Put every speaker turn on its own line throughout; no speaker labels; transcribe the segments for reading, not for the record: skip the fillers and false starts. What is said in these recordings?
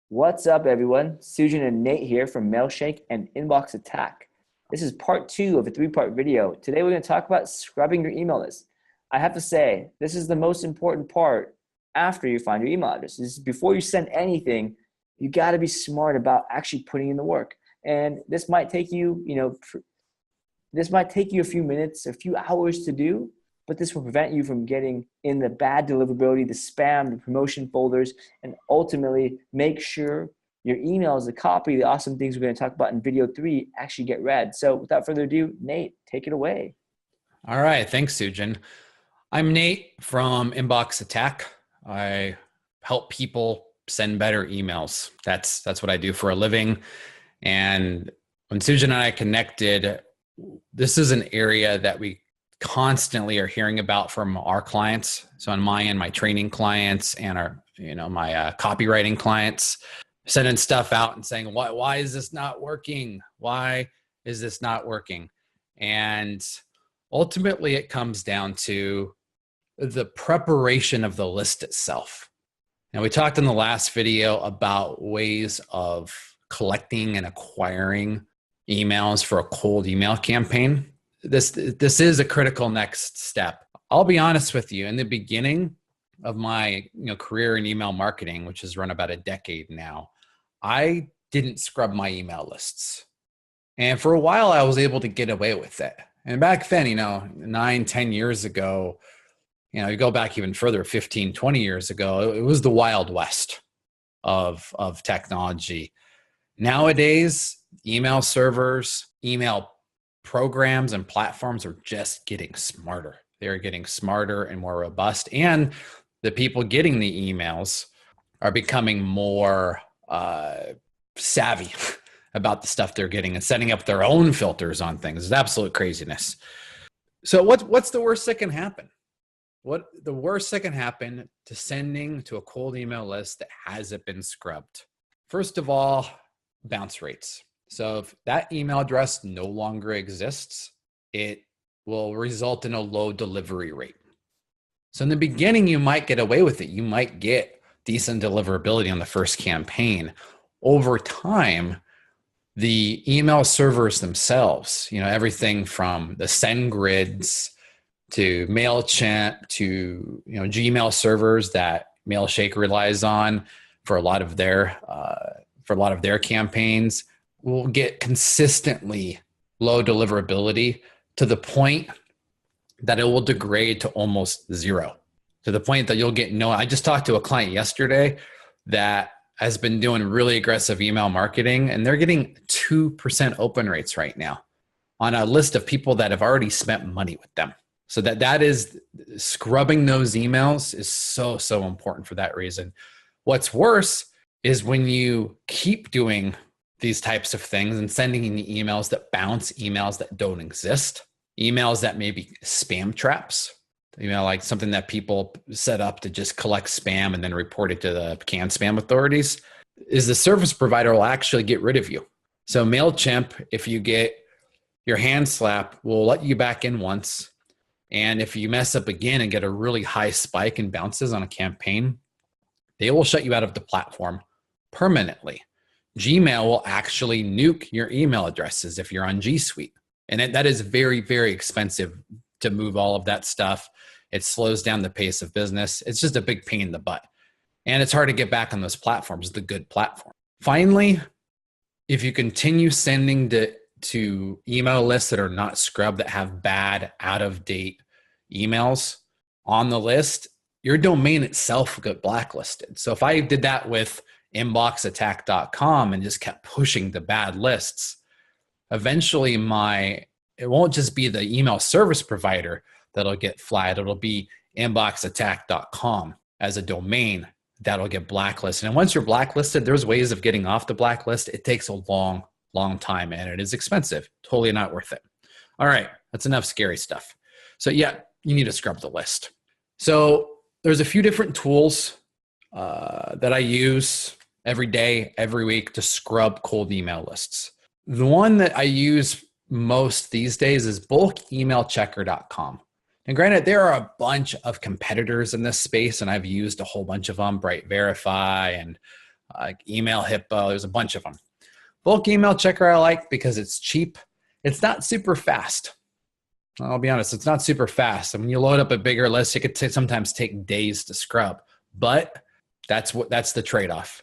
What's up, everyone? Sujin and Nate here from Mailshake and Inbox Attack. This is part two of a three-part video. Today, we're going to talk about scrubbing your email list. I have to say, this is the most important part after you find your email address. This is before you send anything, you got to be smart about actually putting in the work. And this might take you, this might take you a few minutes, a few hours to do, but this will prevent you from getting in the bad deliverability, the spam, the promotion folders, and ultimately make sure your emails, the copy, the awesome things we're going to talk about in video 3 actually get read. So without further ado, Nate, take it away.
All right. Thanks, Sujin. I'm Nate from Inbox Attack. I help people send better emails. That's what I do for a living. And when Sujin and I connected, this is an area that we constantly are hearing about from our clients. So on my end, my training clients and my copywriting clients, sending stuff out and saying, why is this not working? Why is this not working? And ultimately it comes down to the preparation of the list itself. Now, we talked in the last video about ways of collecting and acquiring emails for a cold email campaign. This is a critical next step. I'll be honest with you. In the beginning of my career in email marketing, which has run about a decade now, I didn't scrub my email lists. And for a while, I was able to get away with it. And back then, 9-10 years ago, you go back even further, 15-20 years ago, it was the Wild West of technology. Nowadays, email servers, email programs and platforms are just getting smarter. They're getting smarter and more robust. And the people getting the emails are becoming more savvy about the stuff they're getting and setting up their own filters on things. It's absolute craziness. So what's the worst that can happen? What the worst that can happen to sending to a cold email list that hasn't been scrubbed? First of all, bounce rates. So if that email address no longer exists, it will result in a low delivery rate. So in the beginning, you might get away with it. You might get decent deliverability on the first campaign. Over time, the email servers themselves, everything from the send grids to Mailchimp to Gmail servers that Mailshake relies on for a lot of their campaigns, will get consistently low deliverability to the point that it will degrade to almost zero, to the point that you'll get no. I just talked to a client yesterday that has been doing really aggressive email marketing, and they're getting 2% open rates right now on a list of people that have already spent money with them. So that is scrubbing those emails is so important for that reason. What's worse is when you keep doing these types of things and sending in emails that bounce, emails that don't exist, emails that may be spam traps, like something that people set up to just collect spam and then report it to the canned spam authorities, is the service provider will actually get rid of you. So Mailchimp, if you get your hand slap, will let you back in once. And if you mess up again and get a really high spike in bounces on a campaign, they will shut you out of the platform permanently. Gmail will actually nuke your email addresses if you're on G Suite. And that is very, very expensive to move all of that stuff. It slows down the pace of business. It's just a big pain in the butt. And it's hard to get back on those platforms, the good platform. Finally, if you continue sending to email lists that are not scrubbed, that have bad, out-of-date emails on the list, your domain itself will get blacklisted. So if I did that with inboxattack.com and just kept pushing the bad lists, eventually it won't just be the email service provider that'll get flagged. It'll be inboxattack.com as a domain that'll get blacklisted. And once you're blacklisted, there's ways of getting off the blacklist. It takes a long time and it is expensive. Totally not worth it. All right, that's enough scary stuff. So yeah, you need to scrub the list. So there's a few different tools that I use every day, every week to scrub cold email lists. The one that I use most these days is bulkemailchecker.com. And granted, there are a bunch of competitors in this space, and I've used a whole bunch of them, Bright Verify and Email Hippo. There's a bunch of them. Bulk email checker I like because it's cheap. It's not super fast. I'll be honest, it's not super fast. And when you load up a bigger list, it could sometimes take days to scrub, but that's the trade-off.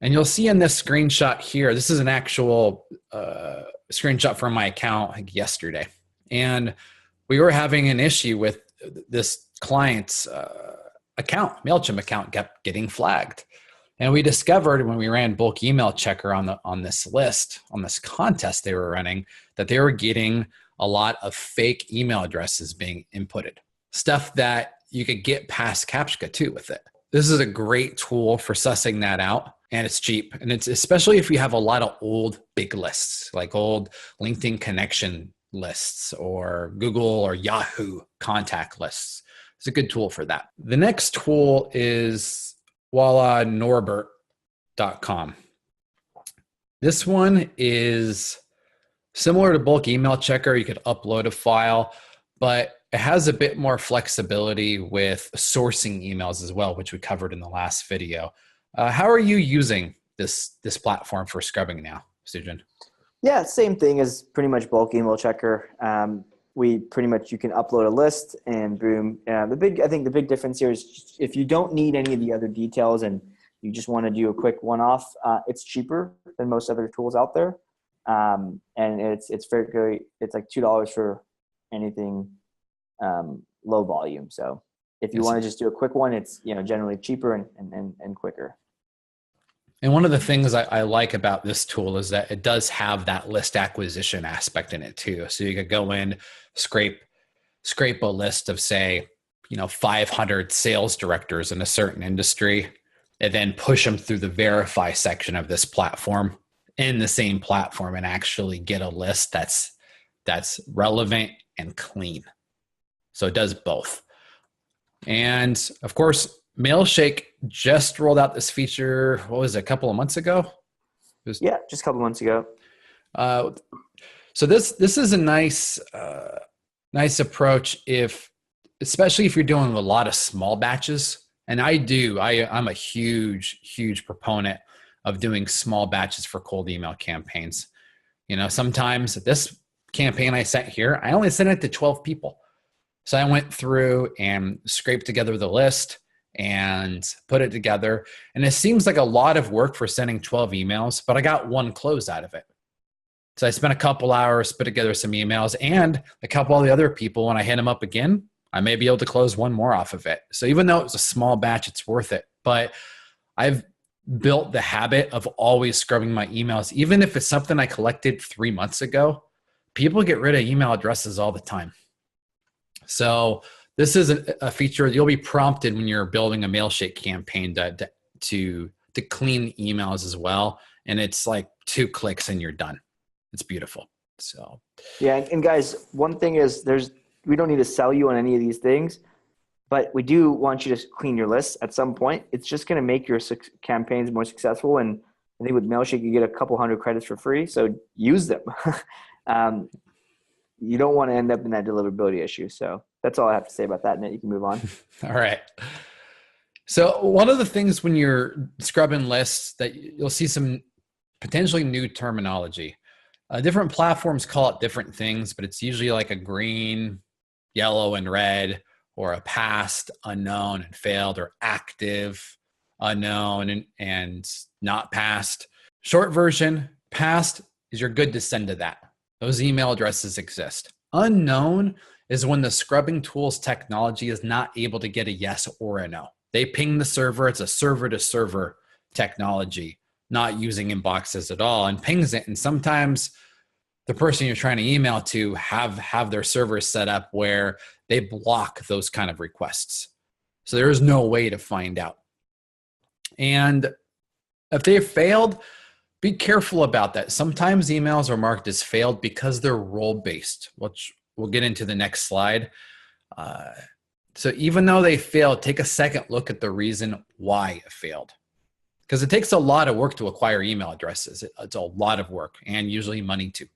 And you'll see in this screenshot here, this is an actual screenshot from my account like yesterday. And we were having an issue with this client's account, MailChimp account kept getting flagged. And we discovered when we ran bulk email checker on this list, on this contest they were running, that they were getting a lot of fake email addresses being inputted. Stuff that you could get past CAPTCHA too with it. This is a great tool for sussing that out, and it's cheap. And it's especially if you have a lot of old big lists, like old LinkedIn connection lists or Google or Yahoo contact lists. It's a good tool for that. The next tool is Norbert.com. This one is similar to bulk email checker. You could upload a file, but it has a bit more flexibility with sourcing emails as well, which we covered in the last video. How are you using this platform for scrubbing now, Sujan?
Yeah, same thing as pretty much bulk email checker. You can upload a list and boom. I think the big difference here is if you don't need any of the other details and you just want to do a quick one-off, it's cheaper than most other tools out there. And it's very, it's like $2 for anything low volume. So if you want to just do a quick one, it's generally cheaper and quicker.
And one of the things I like about this tool is that it does have that list acquisition aspect in it too. So you could go in, scrape a list of, say, 500 sales directors in a certain industry, and then push them through the verify section of this platform in the same platform and actually get a list that's relevant and clean. So it does both. And of course, Mailshake just rolled out this feature, what was it, a couple of months ago?
Just a couple months ago.
So this is a nice approach especially if you're doing a lot of small batches. And I'm a huge proponent of doing small batches for cold email campaigns. Sometimes this campaign I sent here, I only sent it to 12 people. So I went through and scraped together the list and put it together. And it seems like a lot of work for sending 12 emails, but I got one close out of it. So I spent a couple hours, put together some emails, and a couple of the other people, when I hit them up again, I may be able to close one more off of it. So even though it was a small batch, it's worth it. But I've built the habit of always scrubbing my emails. Even if it's something I collected 3 months ago, people get rid of email addresses all the time. So this is a feature you'll be prompted when you're building a Mailshake campaign to clean emails as well. And it's like 2 clicks and you're done. It's beautiful. So
yeah, and guys, one thing is we don't need to sell you on any of these things, but we do want you to clean your lists at some point. It's just going to make your campaigns more successful. And I think with Mailshake, you get a couple hundred credits for free. So use them. You don't want to end up in that deliverability issue. So that's all I have to say about that. Nate, you can move on.
All right. So one of the things when you're scrubbing lists that you'll see some potentially new terminology. Different platforms call it different things, but it's usually like a green, yellow, and red, or a past, unknown, and failed, or active, unknown, and not past. Short version, past is you're good to send to that. Those email addresses exist. Unknown is when the scrubbing tools technology is not able to get a yes or a no. They ping the server. It's a server-to-server technology, not using inboxes at all, and pings it. And sometimes the person you're trying to email to have their servers set up where they block those kind of requests. So there is no way to find out. And if they failed, be careful about that. Sometimes emails are marked as failed because they're role-based, which we'll get into the next slide. So even though they failed, take a second look at the reason why it failed. Because it takes a lot of work to acquire email addresses. It's a lot of work and usually money too.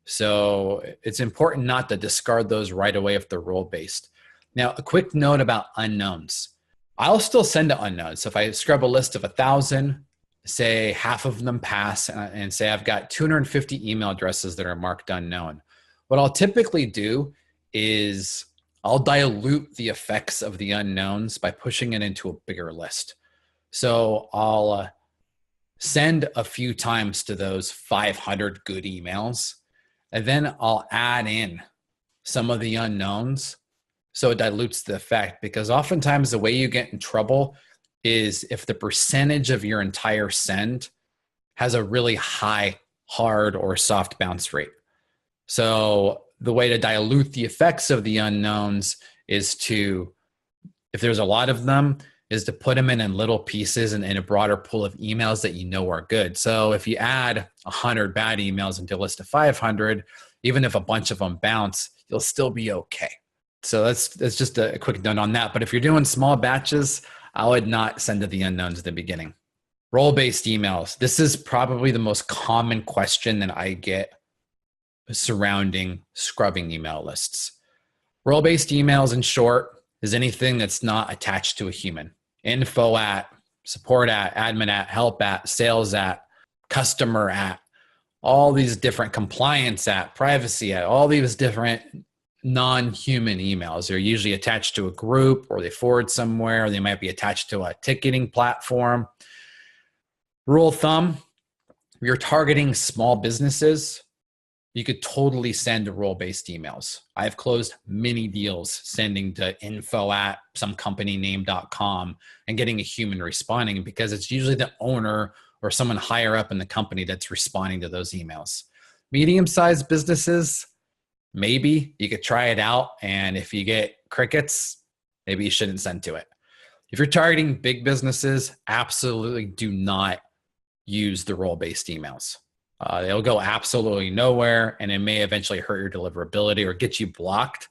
So it's important not to discard those right away if they're role-based. Now, a quick note about unknowns. I'll still send to unknowns. So if I scrub a list of 1,000, say half of them pass and say I've got 250 email addresses that are marked unknown. What I'll typically do is I'll dilute the effects of the unknowns by pushing it into a bigger list. So I'll send a few times to those 500 good emails, and then I'll add in some of the unknowns so it dilutes the effect, because oftentimes the way you get in trouble is if the percentage of your entire send has a really high hard or soft bounce rate. So the way to dilute the effects of the unknowns is to, if there's a lot of them, is to put them in little pieces and in a broader pool of emails that you know are good. So if you add 100 bad emails into a list of 500, even if a bunch of them bounce, you'll still be okay. So that's just a quick note on that. But if you're doing small batches, I would not send to the unknowns at the beginning. Role-based emails. This is probably the most common question that I get surrounding scrubbing email lists. Role-based emails, in short, is anything that's not attached to a human. Info at, support at, admin at, help at, sales at, customer at, all these different compliance at, privacy at, all these different non-human emails. They're usually attached to a group, or they forward somewhere, or they might be attached to a ticketing platform. Rule of thumb, if you're targeting small businesses, you could totally send role-based emails. I've closed many deals sending to info@somecompany.com and getting a human responding, because it's usually the owner or someone higher up in the company that's responding to those emails. Medium-sized businesses, maybe you could try it out, and if you get crickets, maybe you shouldn't send to it. If you're targeting big businesses, absolutely do not use the role-based emails. They'll go absolutely nowhere, and it may eventually hurt your deliverability or get you blocked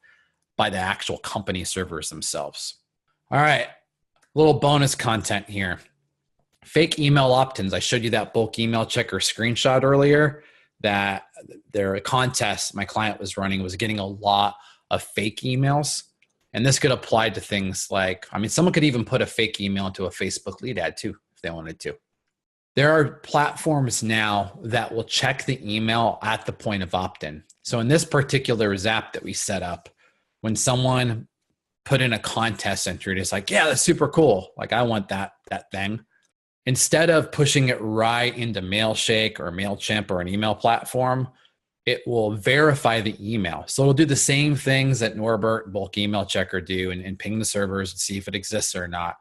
by the actual company servers themselves. All right, little bonus content here. Fake email opt-ins. I showed you that bulk email checker screenshot earlier, that their contest my client was running was getting a lot of fake emails. And this could apply to things like, someone could even put a fake email into a Facebook lead ad too, if they wanted to. There are platforms now that will check the email at the point of opt-in. So in this particular Zap that we set up, when someone put in a contest entry, it's like, yeah, that's super cool. Like, I want that thing. Instead of pushing it right into Mailshake or MailChimp or an email platform, it will verify the email. So it'll do the same things that Norbert bulk email checker do and ping the servers and see if it exists or not.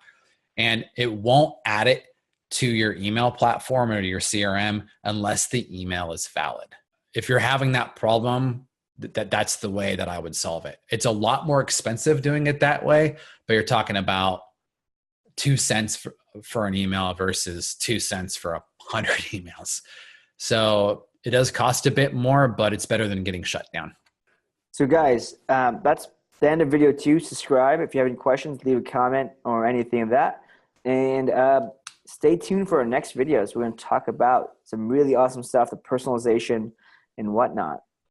And it won't add it to your email platform or to your CRM unless the email is valid. If you're having that problem, that's the way that I would solve it. It's a lot more expensive doing it that way, but you're talking about 2 cents for an email versus 2 cents for 100 emails. So it does cost a bit more, but it's better than getting shut down.
So guys, that's the end of video 2. Subscribe. If you have any questions, leave a comment or anything of that. And stay tuned for our next videos. We're going to talk about some really awesome stuff, the personalization and whatnot.